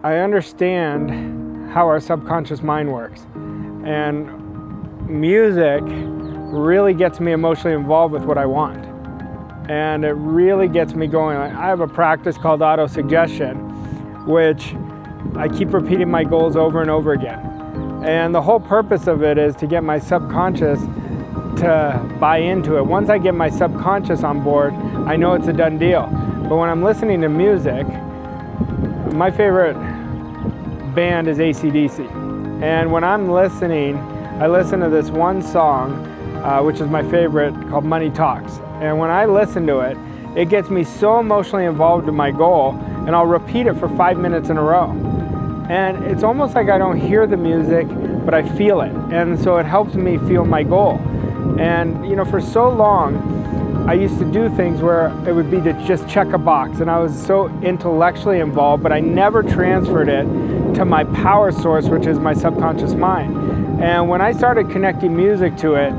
I understand how our subconscious mind works. And music really gets me emotionally involved with what I want. And it really gets me going. I have a practice called auto-suggestion, which I keep repeating my goals over and over again. And the whole purpose of it is to get my subconscious to buy into it. Once I get my subconscious on board, I know it's a done deal. But when I'm listening to music, my favorite band is AC/DC. And when I'm listening, I listen to this one song, which is my favorite, called Money Talks. And when I listen to it, it gets me so emotionally involved in my goal, and I'll repeat it for 5 minutes in a row. And it's almost like I don't hear the music, but I feel it. And so it helps me feel my goal. And you know, for so long, I used to do things where it would be to just check a box, and I was so intellectually involved, but I never transferred it to my power source, which is my subconscious mind. And when I started connecting music to it,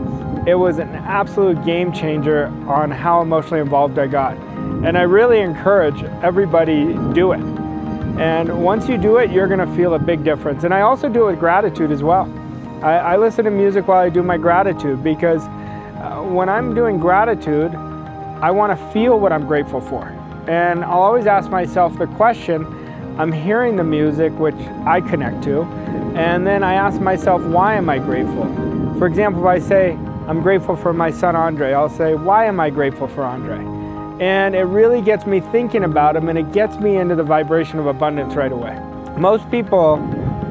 it was an absolute game changer on how emotionally involved I got. And I really encourage everybody do it. And once you do it, you're gonna feel a big difference. And I also do it with gratitude as well. I listen to music while I do my gratitude, because when I'm doing gratitude, I wanna feel what I'm grateful for. And I'll always ask myself the question, I'm hearing the music, which I connect to, and then I ask myself, why am I grateful? For example, if I say, I'm grateful for my son Andre, I'll say, why am I grateful for Andre? And it really gets me thinking about him, and it gets me into the vibration of abundance right away. Most people,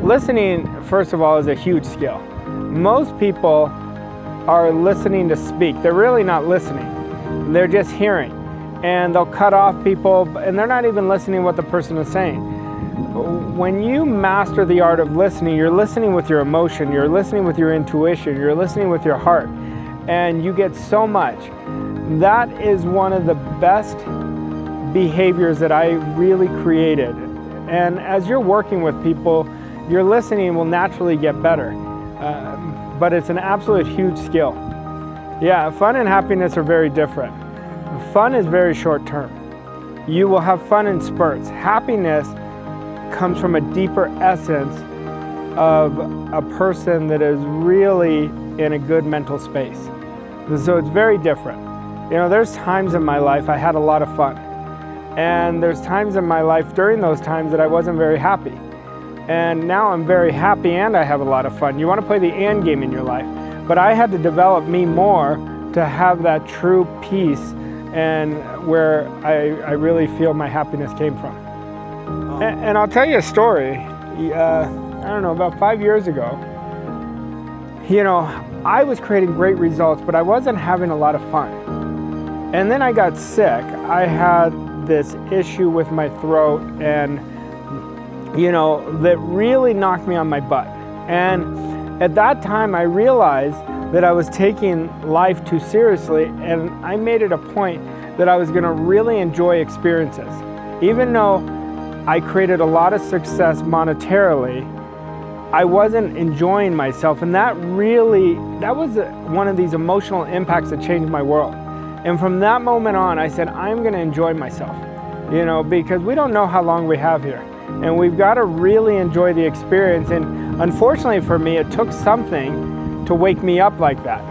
listening, first of all, is a huge skill. Most people are listening to speak. They're really not listening. They're just hearing. And they'll cut off people, and they're not even listening to what the person is saying. When you master the art of listening, you're listening with your emotion, you're listening with your intuition, you're listening with your heart, and you get so much. That is one of the best behaviors that I really created. And as you're working with people, your listening will naturally get better. But it's an absolute huge skill. Yeah, fun and happiness are very different. Fun is very short term. You will have fun in spurts. Happiness comes from a deeper essence of a person that is really in a good mental space. So it's very different. You know, there's times in my life I had a lot of fun. And there's times in my life during those times that I wasn't very happy. And now I'm very happy and I have a lot of fun. You want to play the and game in your life. But I had to develop me more to have that true peace and where I really feel my happiness came from. And I'll tell you a story. I don't know, about 5 years ago, you know, I was creating great results, but I wasn't having a lot of fun. And then I got sick. I had this issue with my throat, and you know, that really knocked me on my butt. And at that time I realized that I was taking life too seriously, and I made it a point that I was gonna really enjoy experiences. Even though I created a lot of success monetarily, I wasn't enjoying myself, and that was one of these emotional impacts that changed my world. And from that moment on, I said, I'm gonna enjoy myself, you know, because we don't know how long we have here. And we've got to really enjoy the experience. And unfortunately for me, it took something to wake me up like that.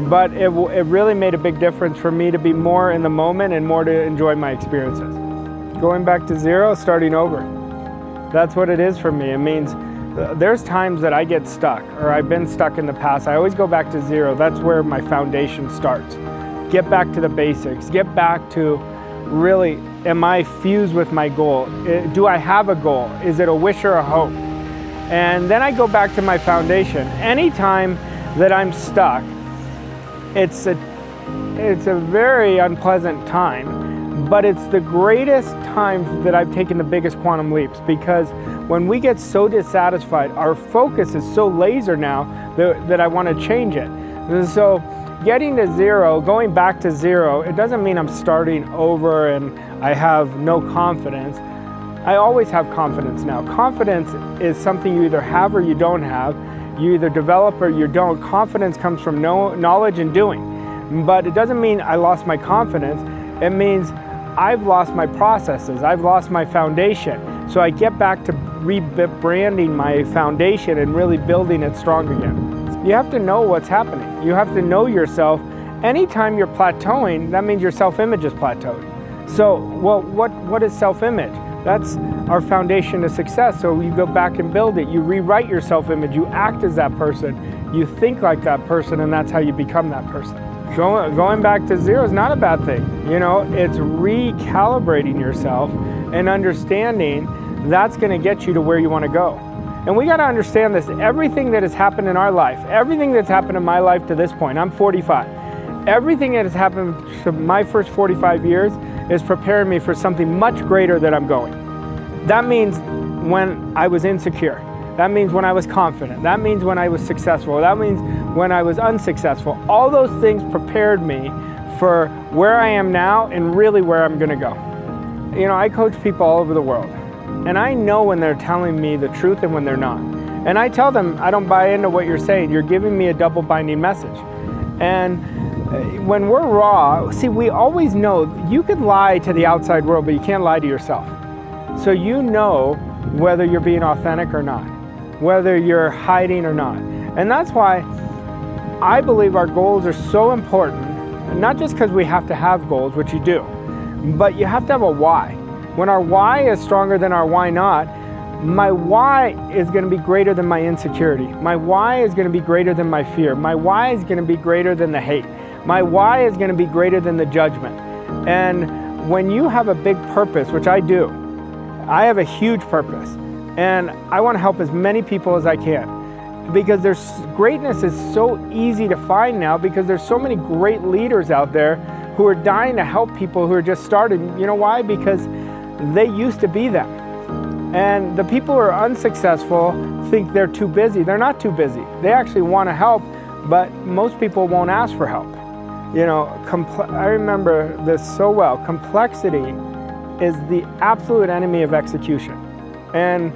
But it really made a big difference for me to be more in the moment and more to enjoy my experiences. Going back to zero, starting over. That's what it is for me. It means there's times that I get stuck, or I've been stuck in the past. I always go back to zero. That's where my foundation starts. Get back to the basics. Get back to really, am I fused with my goal? Do I have a goal? Is it a wish or a hope? And then I go back to my foundation. Anytime that I'm stuck, it's a very unpleasant time, but it's the greatest time that I've taken the biggest quantum leaps, because when we get so dissatisfied, our focus is so laser now that I want to change it. So getting to zero, going back to zero, it doesn't mean I'm starting over and I have no confidence. I always have confidence now. Confidence is something you either have or you don't have. You either develop or you don't. Confidence comes from knowledge and doing. But it doesn't mean I lost my confidence. It means I've lost my processes, I've lost my foundation. So I get back to rebranding my foundation and really building it strong again. You have to know what's happening. You have to know yourself. Anytime you're plateauing, that means your self-image is plateaued. So, well, what is self-image? That's our foundation to success. So you go back and build it. You rewrite your self-image. You act as that person. You think like that person, and that's how you become that person. Going back to zero is not a bad thing. You know, it's recalibrating yourself and understanding that's going to get you to where you want to go. And we got to understand this. Everything that has happened in our life, everything that's happened in my life to this point, I'm 45. Everything that has happened to my first 45 years is preparing me for something much greater that I'm going. That means when I was insecure. That means when I was confident. That means when I was successful. That means when I was unsuccessful. All those things prepared me for where I am now and really where I'm going to go. You know, I coach people all over the world, and I know when they're telling me the truth and when they're not. And I tell them, I don't buy into what you're saying. You're giving me a double binding message. And when we're raw, see, we always know you could lie to the outside world, but you can't lie to yourself. So you know whether you're being authentic or not, whether you're hiding or not. And that's why I believe our goals are so important, not just because we have to have goals, which you do, but you have to have a why. When our why is stronger than our why not, my why is going to be greater than my insecurity. My why is going to be greater than my fear. My why is going to be greater than the hate. My why is going to be greater than the judgment. And when you have a big purpose, which I do, I have a huge purpose, and I want to help as many people as I can, because greatness is so easy to find now, because there's so many great leaders out there who are dying to help people who are just starting. You know why? Because they used to be them. And the people who are unsuccessful think they're too busy. They're not too busy. They actually want to help, but most people won't ask for help. You know, I remember this so well. Complexity is the absolute enemy of execution. And,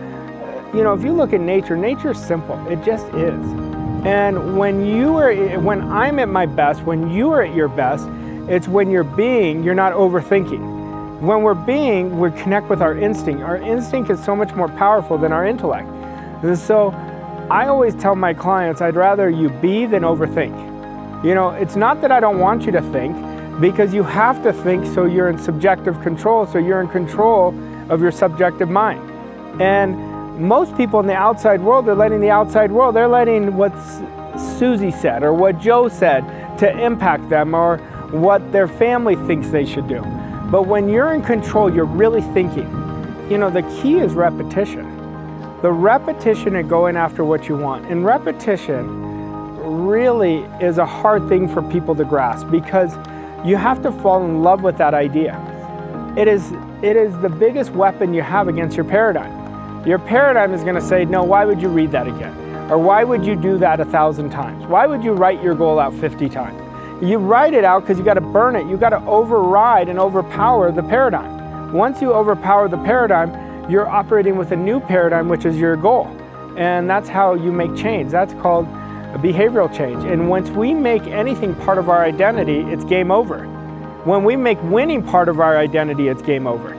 you know, if you look at nature, nature's simple. It just is. And when I'm at my best, when you are at your best, it's when you're being, you're not overthinking. When we're being, we connect with our instinct. Our instinct is so much more powerful than our intellect. And so I always tell my clients, I'd rather you be than overthink. You know, it's not that I don't want you to think, because you have to think so you're in subjective control, so you're in control of your subjective mind. And most people in the outside world, they're letting what Susie said or what Joe said to impact them, or what their family thinks they should do. But when you're in control, you're really thinking. You know, the key is repetition. The repetition and going after what you want. And repetition really is a hard thing for people to grasp, because you have to fall in love with that idea. It is the biggest weapon you have against your paradigm. Your paradigm is going to say, no, why would you read that again? Or why would you do that 1,000 times? Why would you write your goal out 50 times? You write it out because you got to burn it. You got to override and overpower the paradigm. Once you overpower the paradigm, you're operating with a new paradigm, which is your goal. And that's how you make change. That's called a behavioral change. And once we make anything part of our identity, it's game over. When we make winning part of our identity, it's game over.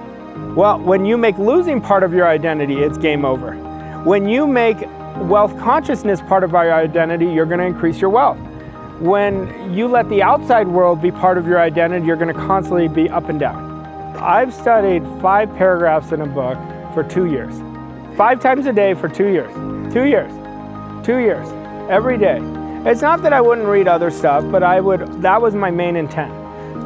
Well, when you make losing part of your identity, it's game over. When you make wealth consciousness part of our identity, you're going to increase your wealth. When you let the outside world be part of your identity, you're going to constantly be up and down. I've studied 5 paragraphs in a book for 2 years. 5 times a day for 2 years. 2 years. 2 years. Every day. It's not that I wouldn't read other stuff, but that was my main intent.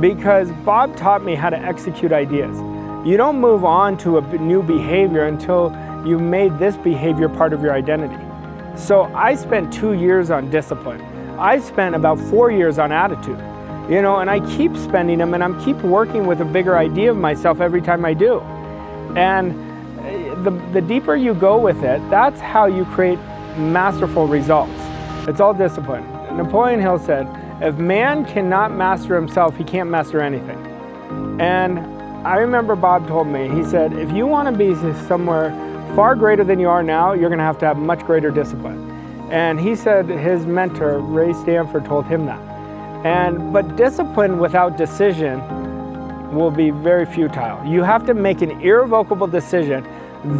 Because Bob taught me how to execute ideas. You don't move on to a new behavior until you've made this behavior part of your identity. So I spent 2 years on discipline. I spent about 4 years on attitude. You know, and I keep spending them, and I'm keep working with a bigger idea of myself every time I do. And the deeper you go with it, that's how you create masterful results. It's all discipline. Napoleon Hill said, if man cannot master himself, he can't master anything. And I remember Bob told me, he said, if you want to be somewhere far greater than you are now, you're going to have much greater discipline. And he said his mentor, Ray Stanford, told him that. But discipline without decision will be very futile. You have to make an irrevocable decision.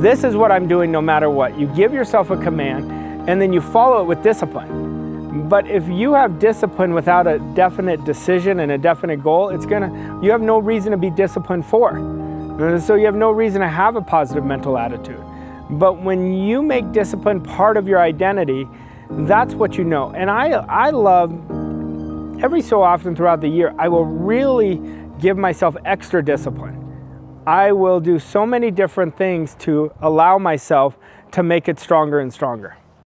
This is what I'm doing no matter what. You give yourself a command and then you follow it with discipline. But if you have discipline without a definite decision and a definite goal, you have no reason to be disciplined for. So you have no reason to have a positive mental attitude. But when you make discipline part of your identity, that's what you know. And I love, every so often throughout the year, I will really give myself extra discipline. I will do so many different things to allow myself to make it stronger and stronger.